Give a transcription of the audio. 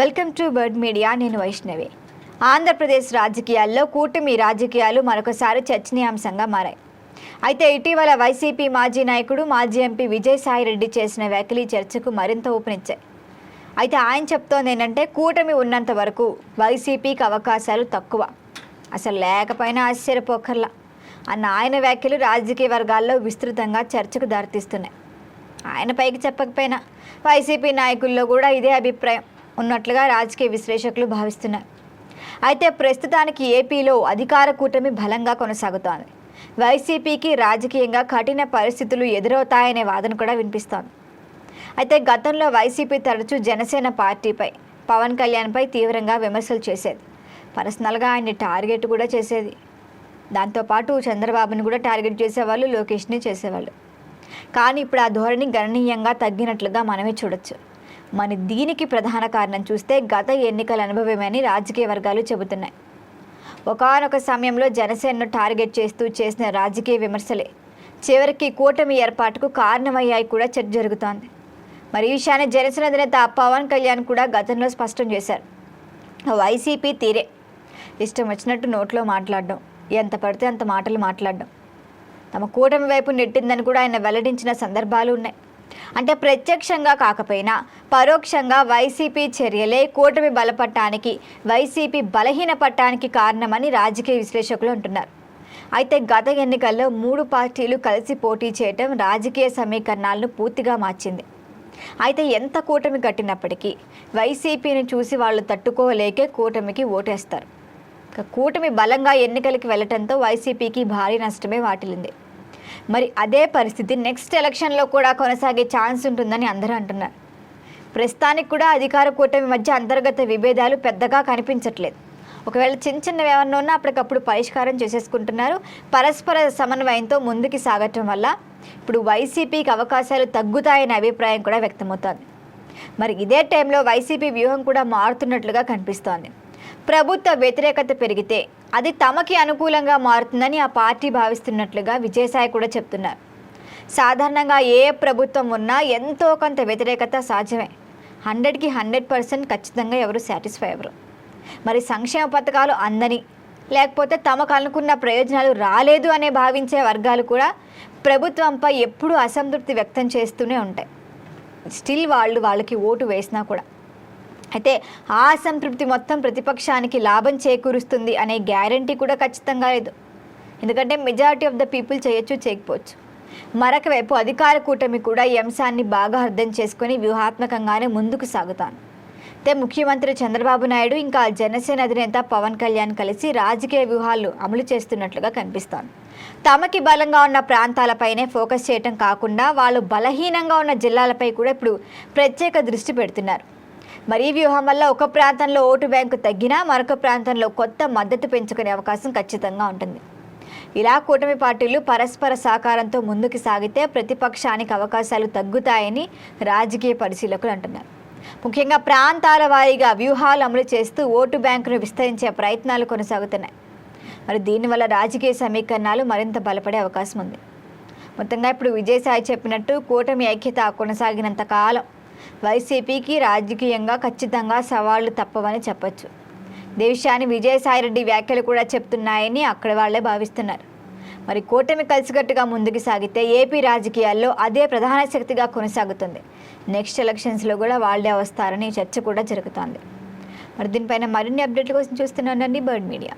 Welcome to bird media. నేను వైష్ణవి. ఆంధ్రప్రదేశ్ రాజకీయాల్లో కూటమి రాజకీయాలు మరొకసారి చర్చనీయాంశంగా మారాయి. అయితే ఇటీవల వైసీపీ మాజీ నాయకుడు మాజీ ఎంపీ విజయసాయిరెడ్డి చేసిన వ్యాఖ్యలు చర్చకు మరింత ఊపునిచ్చాయి. అయితే ఆయన చెప్తోంది ఏంటంటే కూటమి ఉన్నంత వరకు వైసీపీకి అవకాశాలు తక్కువ, అసలు లేకపోయినా ఆశ్చర్యపోకర్లా అన్న ఆయన వ్యాఖ్యలు రాజకీయ వర్గాల్లో విస్తృతంగా చర్చకు దారితీస్తున్నాయి. ఆయన పైకి చెప్పకపోయినా వైసీపీ నాయకుల్లో కూడా ఇదే అభిప్రాయం ఉన్నట్లుగా రాజకీయ విశ్లేషకులు భావిస్తున్నారు. అయితే ప్రస్తుతానికి ఏపీలో అధికార కూటమి బలంగా కొనసాగుతోంది. వైసీపీకి రాజకీయంగా కఠిన పరిస్థితులు ఎదురవుతాయనే వాదన కూడా వినిపిస్తోంది. అయితే గతంలో వైసీపీ తరచూ జనసేన పార్టీపై, పవన్ కళ్యాణ్పై తీవ్రంగా విమర్శలు చేసేది. పర్సనల్గా ఆయన్ని టార్గెట్ కూడా చేసేది. దాంతోపాటు చంద్రబాబుని కూడా టార్గెట్ చేసేవాళ్ళు, లోకేష్ని చేసేవాళ్ళు. కానీ ఇప్పుడు ఆ ధోరణి గణనీయంగా తగ్గినట్లుగా మనమే చూడొచ్చు. మరి దీనికి ప్రధాన కారణం చూస్తే గత ఎన్నికల అనుభవమని రాజకీయ వర్గాలు చెబుతున్నాయి. ఒకానొక సమయంలో జనసేనను టార్గెట్ చేస్తూ చేసిన రాజకీయ విమర్శలే చివరికి కూటమి ఏర్పాటుకు కారణమయ్యాయి కూడా చర్చ జరుగుతోంది. మరి ఈ విషయాన్ని జనసేన అధినేత పవన్ కళ్యాణ్ కూడా గతంలో స్పష్టం చేశారు. వైసీపీ తీరే ఇష్టం వచ్చినట్టు నోట్లో మాట్లాడడం, ఎంత పడితే అంత మాటలు మాట్లాడడం తమ కూటమి వైపు నెట్టిందని కూడా ఆయన వెల్లడించిన సందర్భాలు ఉన్నాయి. అంటే ప్రత్యక్షంగా కాకపోయినా పరోక్షంగా వైసీపీ చర్యలే కూటమి బలపడటానికి, వైసీపీ బలహీనపడటానికి కారణమని రాజకీయ విశ్లేషకులు అంటున్నారు. అయితే గత ఎన్నికల్లో 3 పార్టీలు కలిసి పోటీ చేయటం రాజకీయ సమీకరణాలను పూర్తిగా మార్చింది. అయితే ఎంత కూటమి కట్టినప్పటికీ వైసీపీని చూసి వాళ్ళు తట్టుకోలేకే కూటమికి ఓటేస్తారు. కూటమి బలంగా ఎన్నికలకు వెళ్లటంతో వైసీపీకి భారీ నష్టమే వాటిల్లింది. మరి అదే పరిస్థితి నెక్స్ట్ ఎలక్షన్లో కూడా కొనసాగే ఛాన్స్ ఉంటుందని అందరూ అంటున్నారు. ప్రస్తుతానికి కూడా అధికార కూటమి మధ్య అంతర్గత విభేదాలు పెద్దగా కనిపించట్లేదు. ఒకవేళ చిన్న ఏమన్నా ఉన్నా అప్పటికప్పుడు పరిష్కారం చేసేసుకుంటున్నారు. పరస్పర సమన్వయంతో ముందుకు సాగటం వల్ల ఇప్పుడు వైసీపీకి అవకాశాలు తగ్గుతాయనే అభిప్రాయం కూడా వ్యక్తమవుతోంది. మరి ఇదే టైంలో వైసీపీ వ్యూహం కూడా మారుతున్నట్లుగా కనిపిస్తోంది. ప్రభుత్వ వ్యతిరేకత పెరిగితే అది తమకి అనుకూలంగా మారుతుందని ఆ పార్టీ భావిస్తున్నట్లుగా విజయసాయి కూడా చెప్తున్నారు. సాధారణంగా ఏ ప్రభుత్వం ఉన్నా ఎంతో కొంత వ్యతిరేకత సహజమే. 100కి 100% ఖచ్చితంగా ఎవరు సాటిస్ఫై అవ్వరు. మరి సంక్షేమ పథకాలు అందని, లేకపోతే తమకు అనుకున్న ప్రయోజనాలు రాలేదు అనే భావించే వర్గాలు కూడా ప్రభుత్వంపై ఎప్పుడూ అసంతృప్తి వ్యక్తం చేస్తూనే ఉంటాయి. స్టిల్ వాళ్ళకి ఓటు వేసినా కూడా. అయితే ఆ అసంతృప్తి మొత్తం ప్రతిపక్షానికి లాభం చేకూరుస్తుంది అనే గ్యారంటీ కూడా ఖచ్చితంగా లేదు. ఎందుకంటే మెజారిటీ ఆఫ్ ద పీపుల్ చేయొచ్చు, చేయకపోవచ్చు. మరొక వైపు అధికార కూటమి కూడా ఈ అంశాన్ని బాగా అర్థం చేసుకుని వ్యూహాత్మకంగానే ముందుకు సాగుతాను. అయితే ముఖ్యమంత్రి చంద్రబాబు నాయుడు ఇంకా జనసేన అధినేత పవన్ కళ్యాణ్ కలిసి రాజకీయ వ్యూహాలు అమలు చేస్తున్నట్లుగా కనిపిస్తోంది. తమకి బలంగా ఉన్న ప్రాంతాలపైనే ఫోకస్ చేయటం కాకుండా వాళ్ళు బలహీనంగా ఉన్న జిల్లాలపై కూడా ఇప్పుడు ప్రత్యేక దృష్టి పెడుతున్నారు. మరి ఈ వ్యూహం వల్ల ఒక ప్రాంతంలో ఓటు బ్యాంకు తగ్గినా మరొక ప్రాంతంలో కొత్త మద్దతు పెంచుకునే అవకాశం ఖచ్చితంగా ఉంటుంది. ఇలా కూటమి పార్టీలు పరస్పర సహకారంతో ముందుకు సాగితే ప్రతిపక్షానికి అవకాశాలు తగ్గుతాయని రాజకీయ పరిశీలకులు అంటున్నారు. ముఖ్యంగా ప్రాంతాల వారీగా వ్యూహాలు అమలు చేస్తూ ఓటు బ్యాంకును విస్తరించే ప్రయత్నాలు కొనసాగుతున్నాయి. మరి దీనివల్ల రాజకీయ సమీకరణాలు మరింత బలపడే అవకాశం ఉంది. మొత్తంగా ఇప్పుడు విజయసాయి చెప్పినట్టు కూటమి ఐక్యత కొనసాగినంత కాలం వైసీపీకి రాజకీయంగా ఖచ్చితంగా సవాళ్లు తప్పవని చెప్పొచ్చు. దేశాన్ని విజయసాయిరెడ్డి వ్యాఖ్యలు కూడా చెప్తున్నాయని అక్కడి వాళ్లే భావిస్తున్నారు. మరి కూటమి కలిసికట్టుగా ముందుకు సాగితే ఏపీ రాజకీయాల్లో అదే ప్రధాన శక్తిగా కొనసాగుతుంది. నెక్స్ట్ ఎలక్షన్స్లో కూడా వాళ్లే వస్తారని చర్చ కూడా జరుగుతోంది. మరి దీనిపైన మరిన్ని అప్డేట్ల కోసం చూస్తూనే ఉండండి బర్డ్ మీడియా.